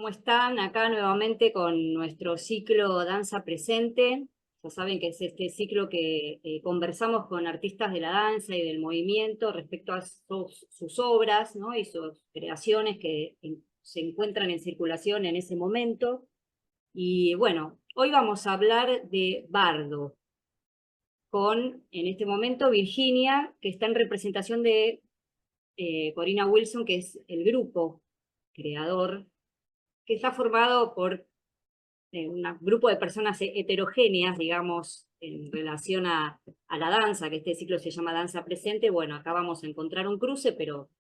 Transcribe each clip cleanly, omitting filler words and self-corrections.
¿Cómo están? Acá nuevamente con nuestro ciclo Danza Presente. Ya saben que es este ciclo que conversamos con artistas de la danza y del movimiento respecto a sus obras, ¿no? Y sus creaciones que se encuentran en circulación en ese momento. Y bueno, hoy vamos a hablar de Bardo, con en este momento Virginia, que está en representación de Corina Wilson, que es el grupo creador que está formado por un grupo de personas heterogéneas, digamos, en relación a la danza, que este ciclo se llama Danza Presente. Bueno, acá vamos a encontrar un cruce, pero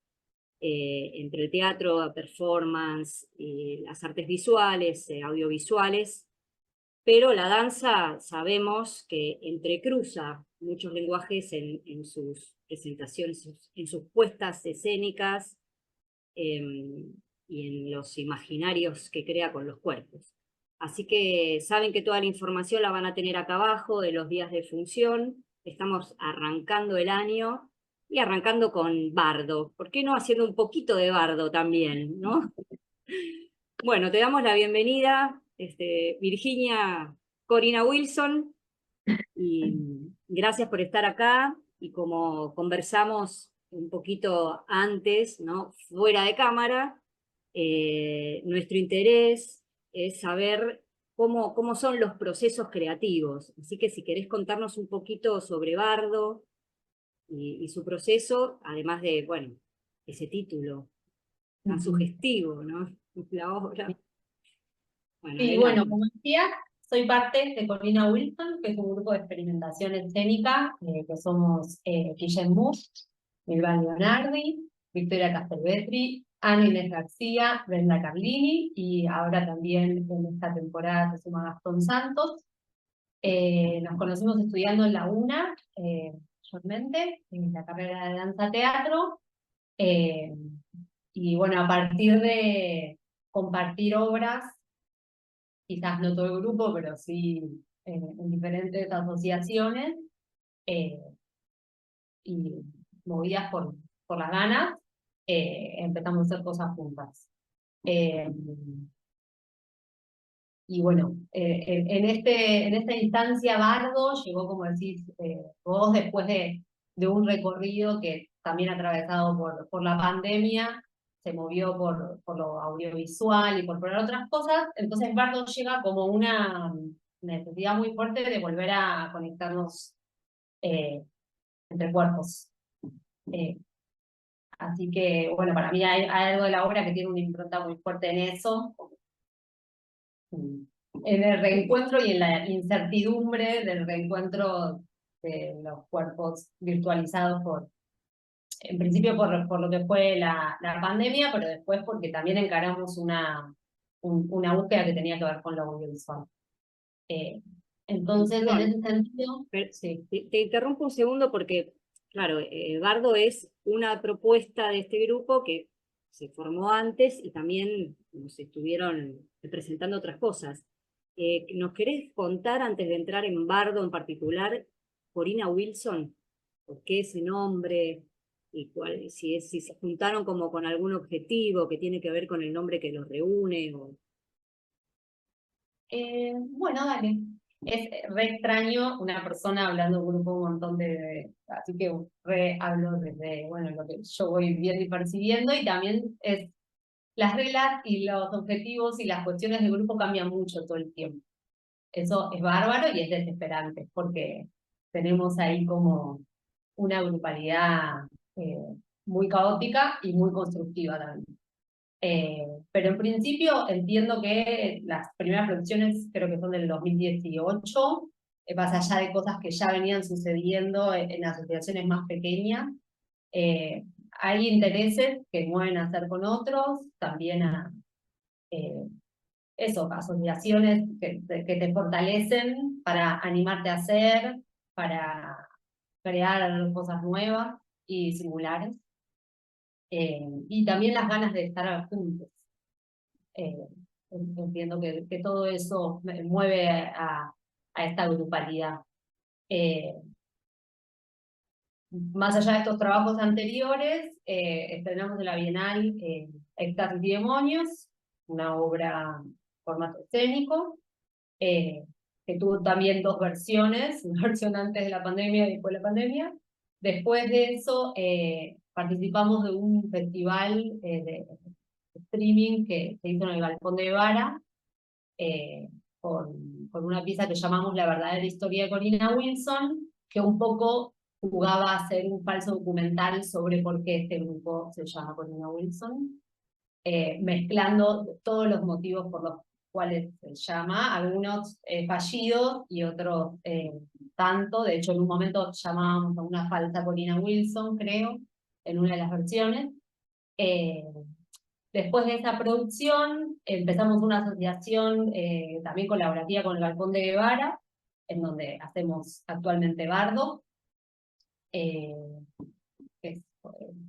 entre el teatro, performance, las artes visuales, audiovisuales, pero la danza sabemos que entrecruza muchos lenguajes en sus presentaciones, en sus puestas escénicas, y en los imaginarios que crea con los cuerpos. Así que saben que toda la información la van a tener acá abajo de los días de función. Estamos arrancando el año y arrancando con Bardo. ¿Por qué no haciendo un poquito de Bardo también, no? Bueno, te damos la bienvenida, Virginia Corina Wilson, y gracias por estar acá. Y como conversamos un poquito antes, ¿no? Fuera de cámara, nuestro interés es saber cómo son los procesos creativos. Así que si querés contarnos un poquito sobre Bardo y su proceso, además de, bueno, ese título tan sugestivo, ¿no? La obra. Bueno, Sí, bueno, adelante. como decía, soy parte de Corina Wilson, que es un grupo de experimentación escénica, que somos Guillem Bush, Milva Leonardi, Victoria Castelvetri, Ana Inés García, Brenda Carlini, y ahora también en esta temporada se suma Gastón Santos. Nos conocimos estudiando en la UNA, mayormente, en la carrera de danza-teatro, y bueno, a partir de compartir obras, quizás no todo el grupo, pero sí en diferentes asociaciones, eh, y movidas por las ganas, empezamos a hacer cosas juntas. Eh, y bueno, en esta instancia Bardo llegó, como decís vos, después de un recorrido que también atravesado por la pandemia, se movió por lo audiovisual y por otras cosas. Entonces Bardo llega como una necesidad muy fuerte de volver a conectarnos eh, entre cuerpos. Eh, Así que, bueno, para mí hay algo de la obra que tiene una impronta muy fuerte en eso, en el reencuentro y en la incertidumbre del reencuentro de los cuerpos virtualizados en principio por lo que fue la pandemia, pero después porque también encaramos una búsqueda que tenía que ver con lo audiovisual. Entonces, en Perdón, ese sentido, pero sí. te interrumpo un segundo porque, claro, Bardo es una propuesta de este grupo que se formó antes y también nos estuvieron presentando otras cosas. ¿Nos querés contar, antes de entrar en Bardo en particular, Corina Wilson, por qué ese nombre y si se juntaron como con algún objetivo que tiene que ver con el nombre que los reúne? Bueno, dale. Es re extraño una persona hablando de un grupo, un montón así que re hablo desde, bueno, lo que yo voy viendo y percibiendo, y también es las reglas y los objetivos y las cuestiones del grupo cambian mucho todo el tiempo. Eso es bárbaro y es desesperante, porque tenemos ahí como una grupalidad eh, muy caótica y muy constructiva también. Pero en principio entiendo que las primeras producciones creo que son del 2018, más allá de cosas que ya venían sucediendo en asociaciones más pequeñas. Eh, Hay intereses que mueven a hacer con otros, también a eh, asociaciones que te fortalecen para animarte a hacer, para crear cosas nuevas y singulares. Y también las ganas de estar juntos. Eh, Entiendo que todo eso me mueve a esta grupalidad. Eh, Más allá de estos trabajos anteriores, estrenamos en la Bienal Éxtasis y Demonios, una obra formato escénico, que tuvo también dos versiones, una versión antes de la pandemia y después de la pandemia. Después de eso, participamos de un festival de streaming que se hizo en el Galpón de Vara, con una pieza que llamamos La verdadera historia de Corina Wilson, que un poco jugaba a hacer un falso documental sobre por qué este grupo se llama Corina Wilson, mezclando todos los motivos por los cuales se llama, algunos fallidos y otros tanto. De hecho, en un momento llamábamos a una falsa Corina Wilson, creo, en una de las versiones. Después de esa producción, empezamos una asociación también colaborativa con el Galpón de Guevara, en donde hacemos actualmente Bardo, que es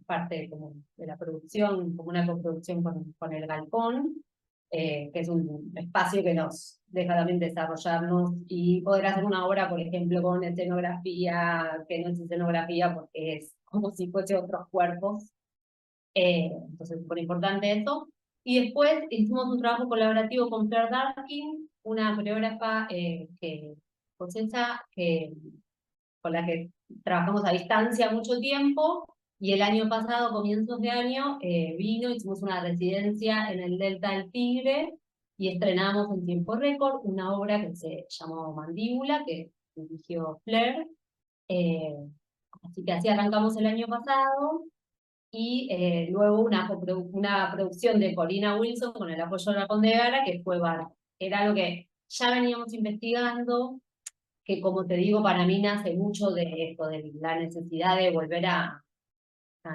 parte como de la producción, como una coproducción con el Galpón, que es un espacio que nos deja también desarrollarnos y poder hacer una obra, por ejemplo, con escenografía, que no es escenografía porque es como si fuese otros cuerpos. Entonces es súper importante eso. Y después hicimos un trabajo colaborativo con Claire Darkin, una coreógrafa escocesa con la que trabajamos a distancia mucho tiempo, y el año pasado, comienzos de año, vino, hicimos una residencia en el Delta del Tigre, y estrenamos en tiempo récord una obra que se llamó Mandíbula, que dirigió Claire. Así que así arrancamos el año pasado, y luego una producción de Corina Wilson con el apoyo de la Conde de Gara, que fue Bar. Era algo que ya veníamos investigando, que como te digo, para mí nace mucho de esto, de la necesidad de volver a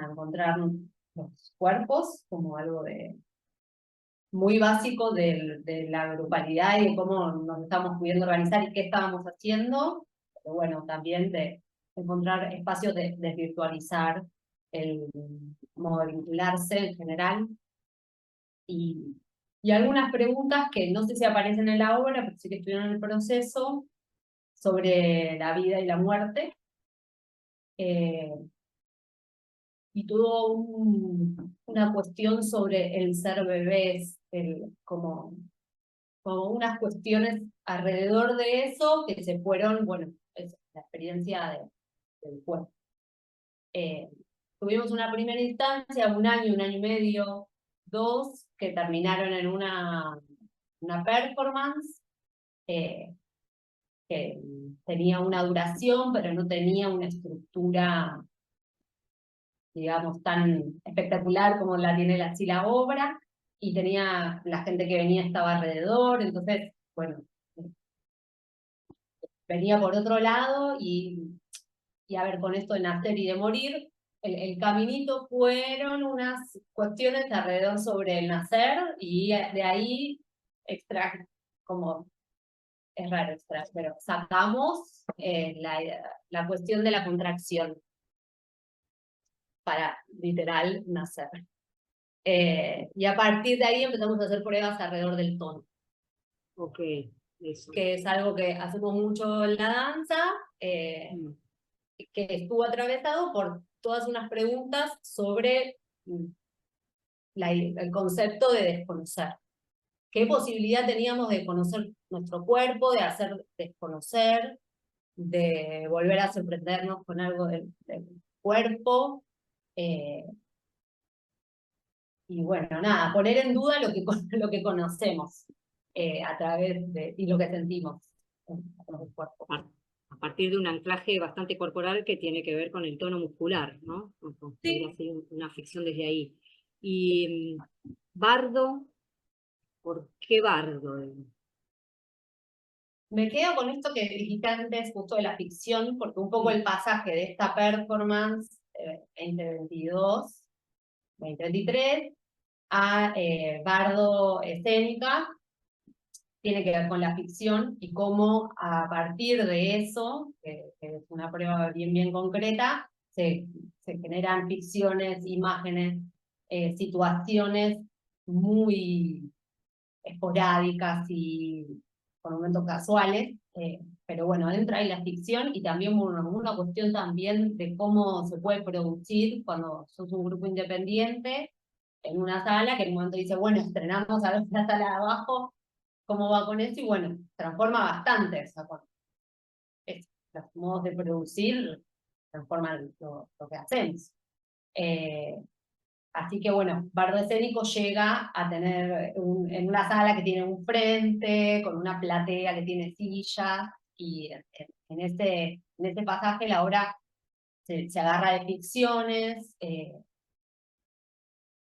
encontrar los cuerpos como algo muy básico de la grupalidad y de cómo nos estamos pudiendo organizar y qué estábamos haciendo, pero bueno, también de encontrar espacios de desvirtualizar el modo de vincularse en general. Y algunas preguntas que no sé si aparecen en la obra, pero sí que estuvieron en el proceso, sobre la vida y la muerte. Y tuvo una cuestión sobre el ser bebés, como unas cuestiones alrededor de eso que se fueron, bueno, es la experiencia del cuerpo. Tuvimos una primera instancia, un año y medio, 2, que terminaron en una performance, que tenía una duración, pero no tenía una estructura, digamos, tan espectacular como la tiene así la obra, y tenía, la gente que venía estaba alrededor, entonces, bueno, venía por otro lado, y a ver, con esto de nacer y de morir, el caminito fueron unas cuestiones alrededor sobre el nacer, y de ahí como es raro extraer, pero sacamos la cuestión de la contracción para literal nacer. Y a partir de ahí empezamos a hacer pruebas alrededor del tono. Ok, eso. Que es algo que hacemos mucho en la danza, que estuvo atravesado por todas unas preguntas sobre el concepto de desconocer. ¿Qué posibilidad teníamos de conocer nuestro cuerpo, de hacer desconocer, de volver a sorprendernos con algo del cuerpo? Y bueno, nada, poner en duda lo que conocemos a través y lo que sentimos con el cuerpo. A partir de un anclaje bastante corporal que tiene que ver con el tono muscular, ¿no? Sí. Así una ficción desde ahí. Y Bardo, ¿por qué Bardo? Me quedo con esto que dijiste antes, justo de la ficción, porque un poco el pasaje de esta performance 2022, 2023, a Bardo escénica, tiene que ver con la ficción y cómo a partir de eso, que es una prueba bien concreta, se generan ficciones, imágenes, situaciones muy esporádicas y con momentos casuales, pero bueno, entra ahí la ficción y también una cuestión también de cómo se puede producir cuando sos un grupo independiente, en una sala, que en un momento dice, bueno, estrenamos a la sala de abajo, ¿cómo va con eso? Y bueno, transforma bastante, o sea, los modos de producir transforman lo que hacemos. Así que bueno, Bardo Escénico llega a tener en una sala que tiene un frente, con una platea que tiene sillas, y en ese pasaje la obra se agarra de ficciones,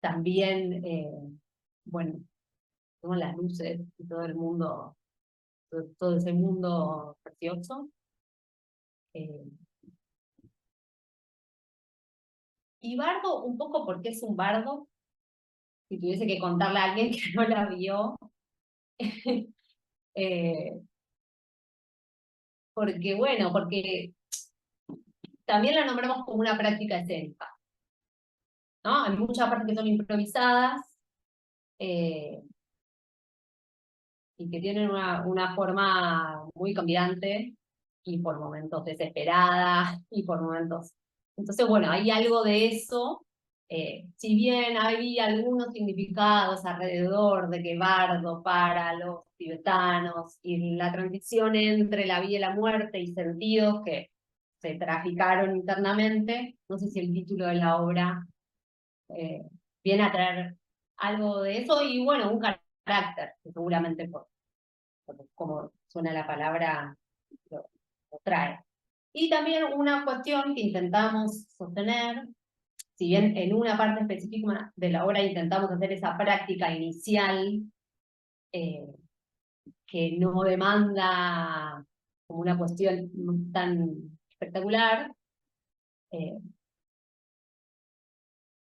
también, bueno, con las luces y todo el mundo, todo ese mundo precioso. Y Bardo, un poco porque es un bardo, si tuviese que contarle a alguien que no la vio, porque bueno, porque también la nombramos como una práctica escénica, ¿no? Hay muchas partes que son improvisadas, y que tienen una forma muy cambiante, y por momentos desesperada, y por momentos... Entonces, bueno, hay algo de eso, si bien hay algunos significados alrededor de que Bardo para los tibetanos, y la transición entre la vida y la muerte, y sentidos que se traficaron internamente, no sé si el título de la obra viene a traer algo de eso, y bueno, un carácter, que seguramente como suena la palabra, lo trae. Y también una cuestión que intentamos sostener, si bien en una parte específica de la obra intentamos hacer esa práctica inicial, que no demanda como una cuestión tan espectacular,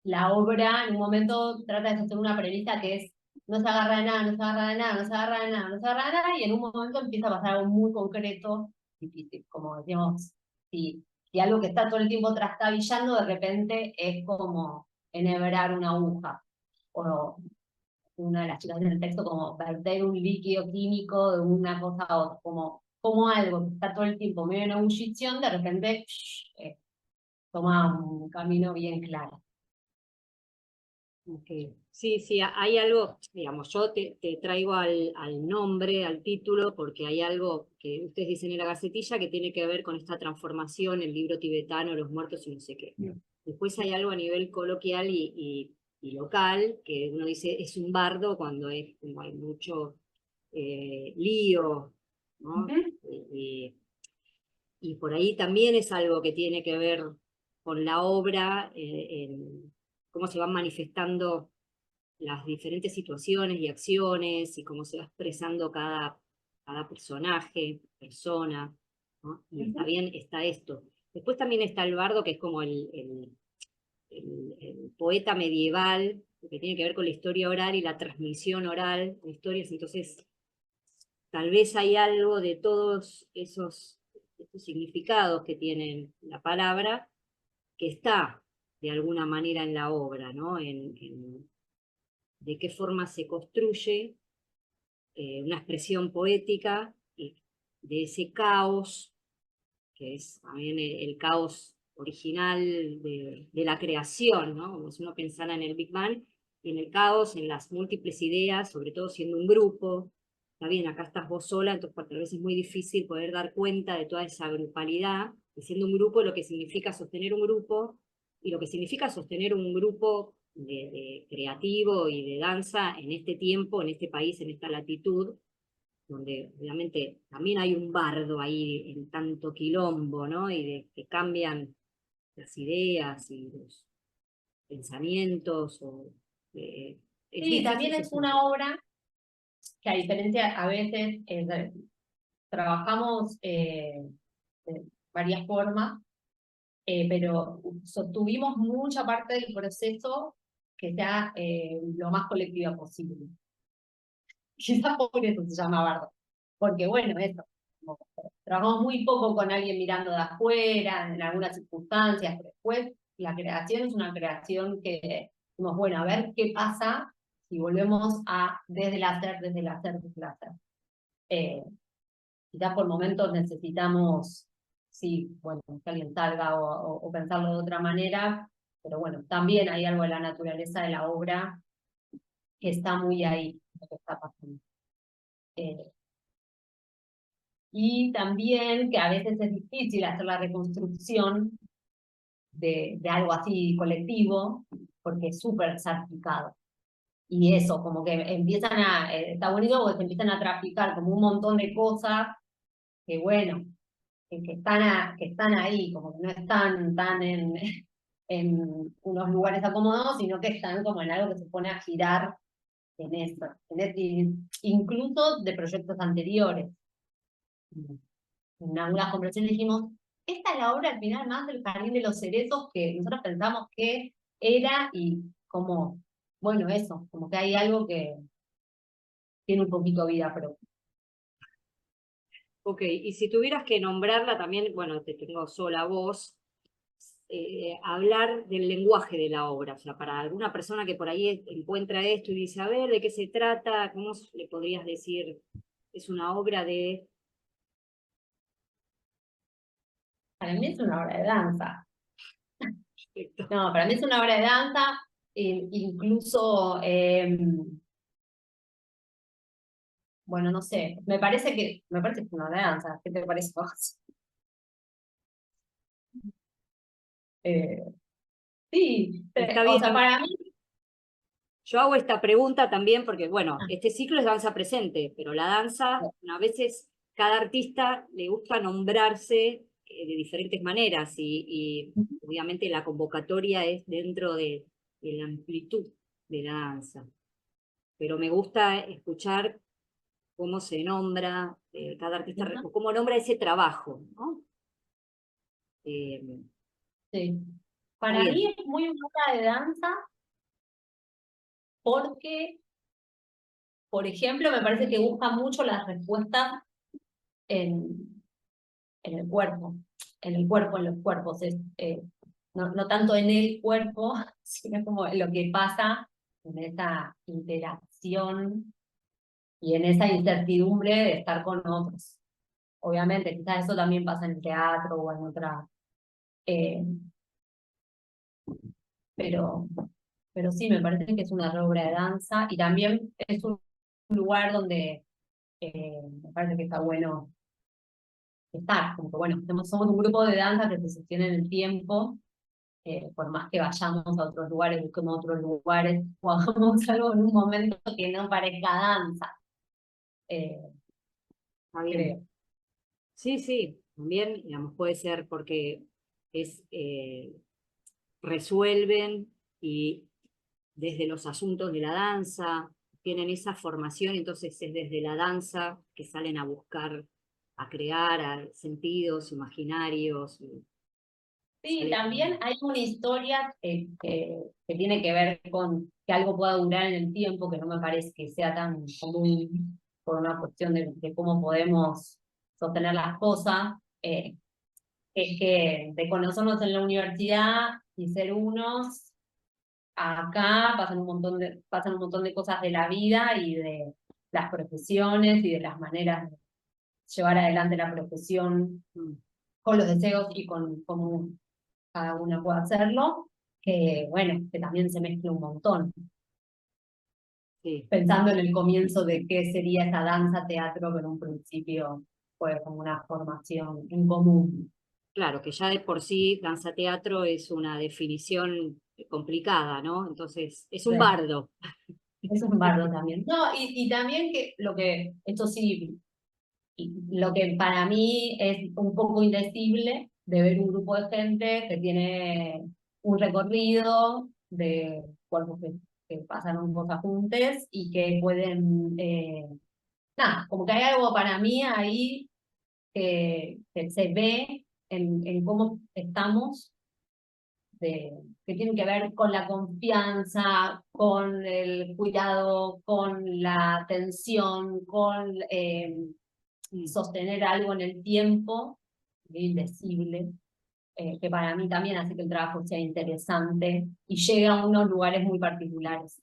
la obra en un momento trata de sostener una premisa que es: no se agarra de nada, no se agarra de nada, no se agarra de nada, no se agarra de nada, y en un momento empieza a pasar algo muy concreto, difícil, como decíamos, si algo que está todo el tiempo trastabillando, de repente es como enhebrar una aguja, o una de las chicas en el texto, como verter un líquido químico de una cosa a otra, como algo que está todo el tiempo medio en ebullición, de repente toma un camino bien claro. Okay. Sí, sí, hay algo, digamos, yo te traigo al nombre, al título, porque hay algo que ustedes dicen en la gacetilla que tiene que ver con esta transformación, el libro tibetano, los muertos y no sé qué. Después hay algo a nivel coloquial y local, que uno dice es un bardo cuando es como hay mucho lío, ¿no? Y por ahí también es algo que tiene que ver con la obra, en cómo se van manifestando las diferentes situaciones y acciones y cómo se va expresando cada personaje, persona, ¿no? Y está bien, está esto. Después también está el bardo, que es como el poeta medieval, que tiene que ver con la historia oral y la transmisión oral de historias. Entonces, tal vez hay algo de todos esos significados que tiene la palabra, que está de alguna manera en la obra, ¿no? De qué forma se construye una expresión poética de ese caos, que es también el caos original de la creación, ¿no? Como si uno pensara en el Big Bang, y en el caos, en las múltiples ideas, sobre todo siendo un grupo. Está bien, acá estás vos sola, entonces tal vez es muy difícil poder dar cuenta de toda esa grupalidad, y siendo un grupo, lo que significa sostener un grupo, y lo que significa sostener un grupo de creativo y de danza en este tiempo, en este país, en esta latitud, donde obviamente también hay un bardo ahí en tanto quilombo, ¿no? Y de que cambian las ideas y los pensamientos. Es Sí, difícil también es sostener. una obra que, a diferencia, a veces trabajamos de varias formas, pero sostuvimos mucha parte del proceso que sea lo más colectiva posible. Quizás por eso se llama bardo. Porque bueno, eso, como trabajamos muy poco con alguien mirando de afuera, en algunas circunstancias, pero después la creación es una creación que decimos, bueno, a ver qué pasa si volvemos a desde el hacer, desde el hacer, desde el hacer. Quizás por momentos necesitamos, sí, bueno, que alguien salga o pensarlo de otra manera, pero bueno, también hay algo de la naturaleza de la obra que está muy ahí lo que está pasando. Y también que a veces es difícil hacer la reconstrucción de algo así colectivo, porque es súper salpicado. Y eso, como que empiezan está bonito porque se empiezan a traficar como un montón de cosas que bueno, que están ahí, como que no están tan en unos lugares acomodados, sino que están como en algo que se pone a girar en eso. Incluso de proyectos anteriores. En algunas conversaciones dijimos, esta es la obra al final más del Jardín de los Cerezos que nosotros pensamos que era y como, bueno, eso, como que hay algo que tiene un poquito de vida propia. Ok, y si tuvieras que nombrarla también, bueno, te tengo sola voz, hablar del lenguaje de la obra, o sea, para alguna persona que por ahí encuentra esto y dice, a ver, ¿de qué se trata? ¿Cómo le podrías decir? Es una obra de... Para mí es una obra de danza. Perfecto. No, para mí es una obra de danza, incluso, bueno, no sé, me parece que es una obra de danza. ¿Qué te parece a vos? Eh, sí, Está o bien. sea, para mí, Yo hago esta pregunta también porque, bueno, este ciclo es danza presente, pero la danza, a veces cada artista le gusta nombrarse de diferentes maneras y obviamente la convocatoria es dentro de la amplitud de la danza. Pero me gusta escuchar cómo se nombra cada artista, o cómo nombra ese trabajo, ¿no? Eh, sí. Está Para mí bien. es muy una obra de danza porque, por ejemplo, me parece que busca mucho las respuestas en, en el cuerpo, en los cuerpos. No tanto en el cuerpo, sino como lo que pasa en esa interacción y en esa incertidumbre de estar con otros. Obviamente, quizás eso también pasa en el teatro o en otra, eh, pero, pero sí, me parece que es una obra de danza y también es un lugar donde me parece que está bueno estar, como que bueno, somos un grupo de danza que se sostiene en el tiempo, por más que vayamos a otros lugares, busquemos otros lugares, o hagamos algo en un momento que no parezca danza, eh, Está bien. creo. Sí, sí, también, digamos, puede ser porque es, resuelven y desde los asuntos de la danza tienen esa formación, entonces es desde la danza que salen a buscar, a crear sentidos imaginarios. Sí, también hay una historia que tiene que ver con que algo pueda durar en el tiempo, que no me parece que sea tan común por una cuestión de cómo podemos sostener las cosas. Es que de conocernos en la universidad y ser unos, acá pasan un montón de cosas de la vida y de las profesiones y de las maneras de llevar adelante la profesión con los deseos y con cómo cada una puede hacerlo, que bueno, que también se mezcla un montón. Sí, Pensando en el comienzo de qué sería esa danza teatro, que en un principio fue como una formación en común. claro, que ya de por sí danza teatro es una definición complicada, ¿no? Entonces, es un Sí. bardo. Es un bardo también. No, y también que esto sí, lo que para mí es un poco indecible de ver un grupo de gente que tiene un recorrido de cuerpos que pasaron cosas juntos y que pueden, nada, como que hay algo para mí ahí que se ve en cómo estamos que tienen que ver con la confianza, con el cuidado, con la atención, con sostener algo en el tiempo, indecible, que para mí también hace que el trabajo sea interesante y llegue a unos lugares muy particulares.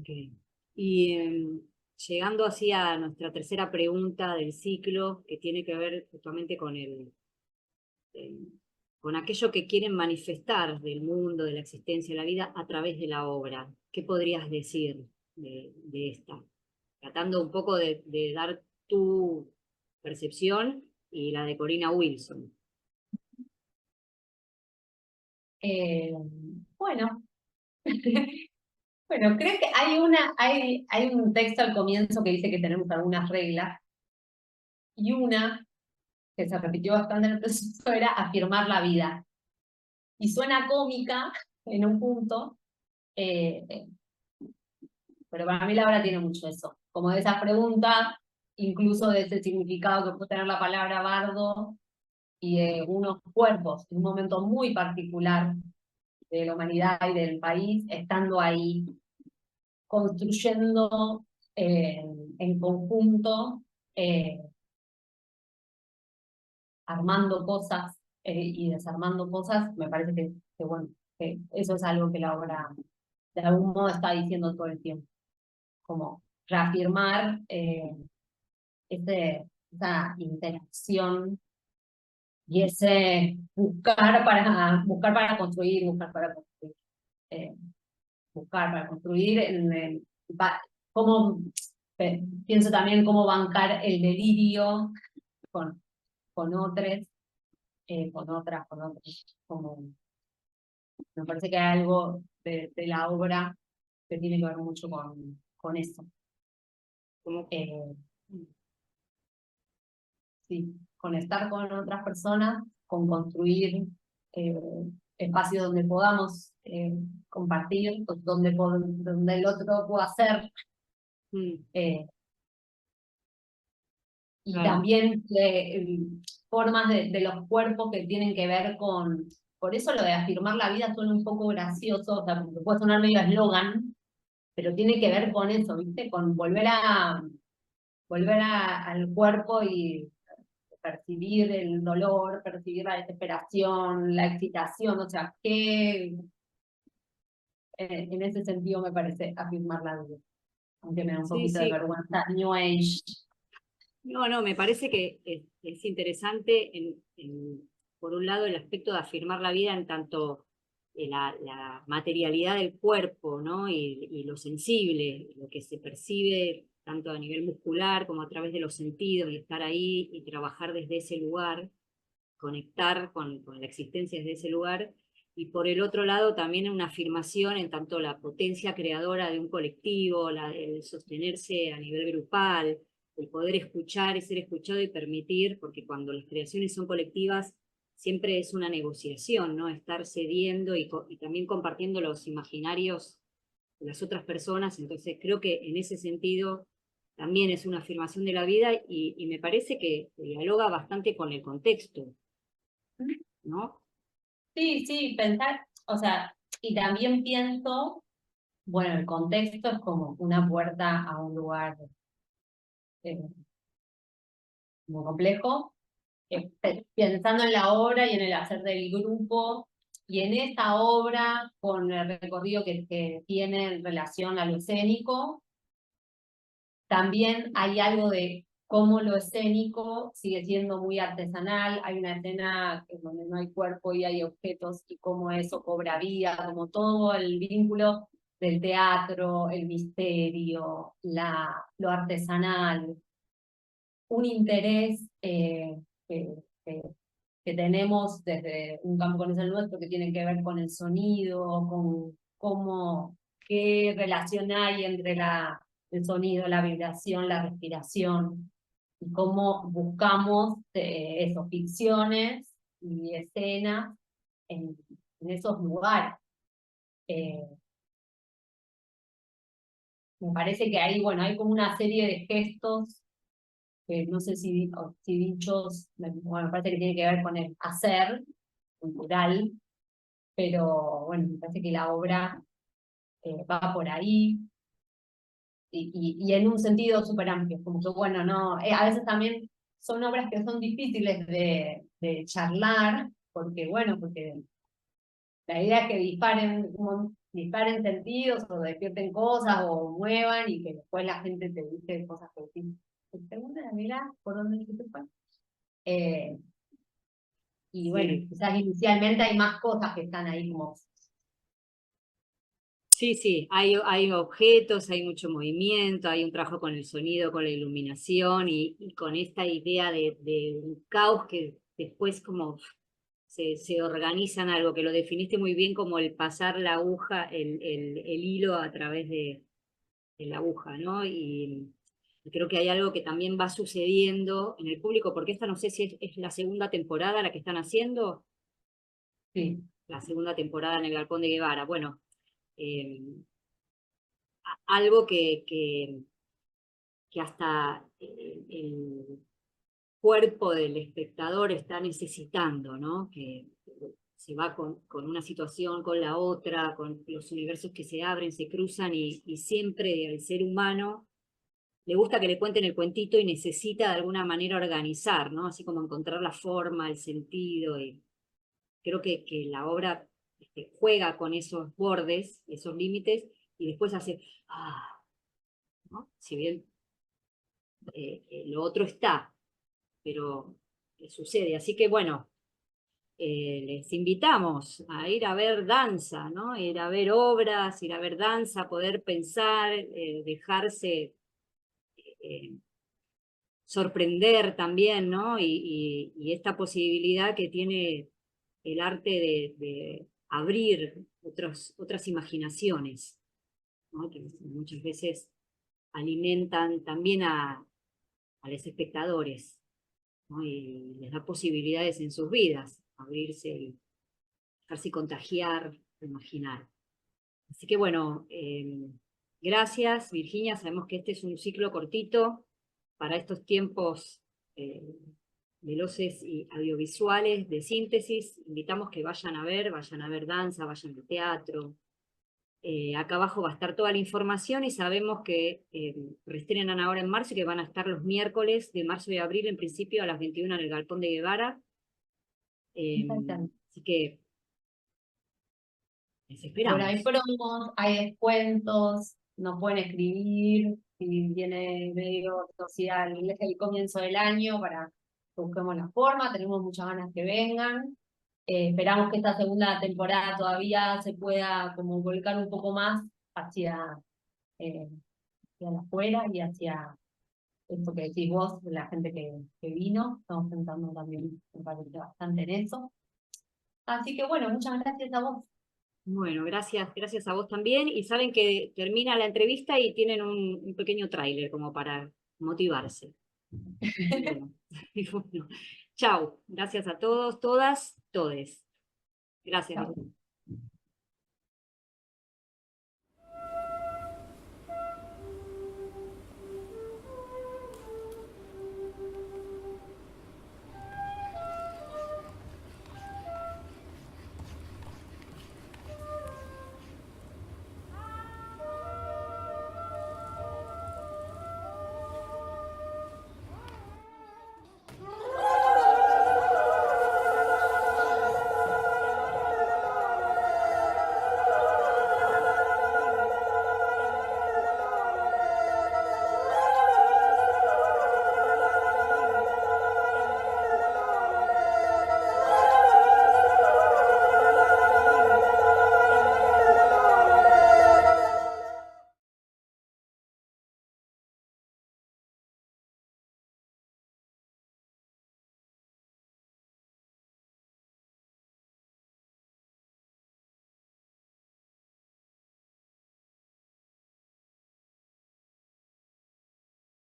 Okay. Y llegando así a nuestra tercera pregunta del ciclo, que tiene que ver justamente con eh, con aquello que quieren manifestar del mundo, de la existencia, de la vida, a través de la obra. ¿qué podrías decir de esta? Tratando un poco de dar tu percepción y la de Corina Wilson. Bueno, bueno, creo que hay un texto al comienzo que dice que tenemos algunas reglas, y una que se repitió bastante en el proceso era afirmar la vida. Y suena cómica en un punto, eh, pero para mí la obra tiene mucho eso, como de esas preguntas, incluso de ese significado que puede tener la palabra bardo, y de unos cuerpos en un momento muy particular de la humanidad y del país, estando ahí, construyendo en conjunto, armando cosas y desarmando cosas. Me parece bueno, que eso es algo que la obra de algún modo está diciendo todo el tiempo, como reafirmar esa interacción y ese buscar para construir, eh, buscar para construir, cómo, pienso también cómo bancar el delirio con, con otros, con otros, como, me parece que hay algo de la obra que tiene que ver mucho con eso. Como, Sí, con estar con otras personas, con construir espacios donde podamos compartir, donde el otro pueda ser, eh, y claro. también formas de los cuerpos que tienen que ver por eso lo de afirmar la vida suena un poco gracioso, o sea, porque puede sonar medio eslogan, pero tiene que ver con eso, ¿viste? Con volver al cuerpo y percibir el dolor, percibir la desesperación, la excitación, o sea, que en ese sentido me parece afirmar la vida, aunque me da un Sí, poquito de sí. vergüenza, New Age. No, me parece que es interesante, por un lado, el aspecto de afirmar la vida en tanto la materialidad del cuerpo, ¿no? Y lo sensible, lo que se percibe tanto a nivel muscular como a través de los sentidos, y estar ahí y trabajar desde ese lugar, conectar con la existencia desde ese lugar. Y por el otro lado, también una afirmación en tanto la potencia creadora de un colectivo, el sostenerse a nivel grupal, el poder escuchar y ser escuchado y permitir, porque cuando las creaciones son colectivas, siempre es una negociación, ¿no? Estar cediendo y también compartiendo los imaginarios de las otras personas. Entonces creo que en ese sentido también es una afirmación de la vida, y me parece que dialoga bastante con el contexto, ¿no? Sí, sí, pensar, o sea, y también pienso, bueno, el contexto es como una puerta a un lugar eh, muy complejo, pensando en la obra y en el hacer del grupo, y en esta obra, con el recorrido que tiene en relación a lo escénico, también hay algo de cómo lo escénico sigue siendo muy artesanal. Hay una escena donde no hay cuerpo y hay objetos, y cómo eso cobra vida, como todo el vínculo del teatro, el misterio, lo artesanal, un interés que, que- que tenemos desde un campo que no es el nuestro, que tiene que ver con el sonido, con qué relación hay entre el sonido, la vibración, la respiración, y cómo buscamos eso, ficciones y escenas en, en esos lugares. Eh, Me parece que ahí, bueno, hay como una serie de gestos que no sé si dichos, bueno, me parece que tiene que ver con el hacer cultural, pero bueno, me parece que la obra va por ahí, y en un sentido súper amplio, como que bueno, no, a veces también son obras que son difíciles de charlar, porque bueno, porque la idea es que disparen sentidos o despierten cosas o muevan, y que después la gente te dice cosas que decís, ¿segunda mira por dónde se te fue? Y bueno, Sí, quizás inicialmente hay más cosas que están ahí como Sí, sí, hay objetos, hay mucho movimiento, hay un trabajo con el sonido, con la iluminación y con esta idea de un caos que después como se organiza en algo, que lo definiste muy bien como el pasar la aguja, el hilo a través de la aguja, ¿no? Y creo que hay algo que también va sucediendo en el público, porque esta no sé si es la segunda temporada la que están haciendo, Sí, la segunda temporada en el Galpón de Guevara. Bueno, eh, algo que hasta el cuerpo del espectador está necesitando, ¿no? Que se va con una situación, con la otra, con los universos que se abren, se cruzan y siempre el ser humano le gusta que le cuenten el cuentito y necesita de alguna manera organizar, ¿no? Así como encontrar la forma, el sentido. Y creo que la obra juega con esos bordes, esos límites, y después hace, ¿no? Si bien lo otro está, pero sucede. Así que bueno, les invitamos a ir a ver danza, ¿no? Ir a ver obras, ir a ver danza, poder pensar, dejarse sorprender también, ¿no? Y esta posibilidad que tiene el arte de abrir otras imaginaciones, ¿no? Que muchas veces alimentan también a los espectadores, ¿no? Y les da posibilidades en sus vidas, abrirse y dejarse contagiar, imaginar. Así que bueno, gracias Virginia, sabemos que este es un ciclo cortito para estos tiempos eh, veloces y audiovisuales de síntesis. Invitamos que vayan a ver danza, vayan al teatro. Acá abajo va a estar toda la información y sabemos que reestrenan ahora en marzo y que van a estar los miércoles de marzo y abril en principio a las 21 en el Galpón de Guevara. Así que les bueno, hay esperamos. promos, hay descuentos, nos pueden escribir, si viene medio social, es el comienzo del año para que busquemos la forma, tenemos muchas ganas que vengan. Esperamos que esta segunda temporada todavía se pueda como volcar un poco más hacia, eh, hacia la afuera y hacia esto que decís vos, de la gente que vino. Estamos pensando también, me parece, bastante en eso. Así que bueno, muchas gracias a vos. Bueno, gracias a vos también. Y saben que termina la entrevista y tienen un pequeño tráiler como para motivarse. Bueno, y bueno, chau. Gracias a todos, todas, todes. Gracias. Chao.